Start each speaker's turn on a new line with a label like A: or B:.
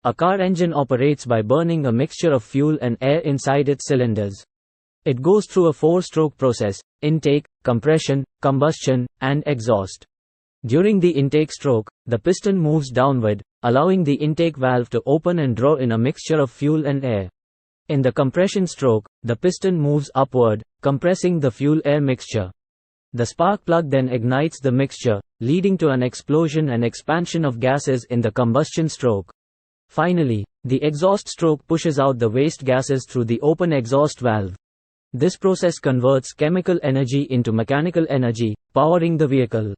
A: A car engine operates by burning a mixture of fuel and air inside its cylinders. It goes through a 4-stroke process: intake, compression, combustion, and exhaust. During the intake stroke, the piston moves downward, allowing the intake valve to open and draw in a mixture of fuel and air. In the compression stroke, the piston moves upward, compressing the fuel-air mixture. The spark plug then ignites the mixture, leading to an explosion and expansion of gases in the combustion stroke. Finally, the exhaust stroke pushes out the waste gases through the open exhaust valve. This process converts chemical energy into mechanical energy, powering the vehicle.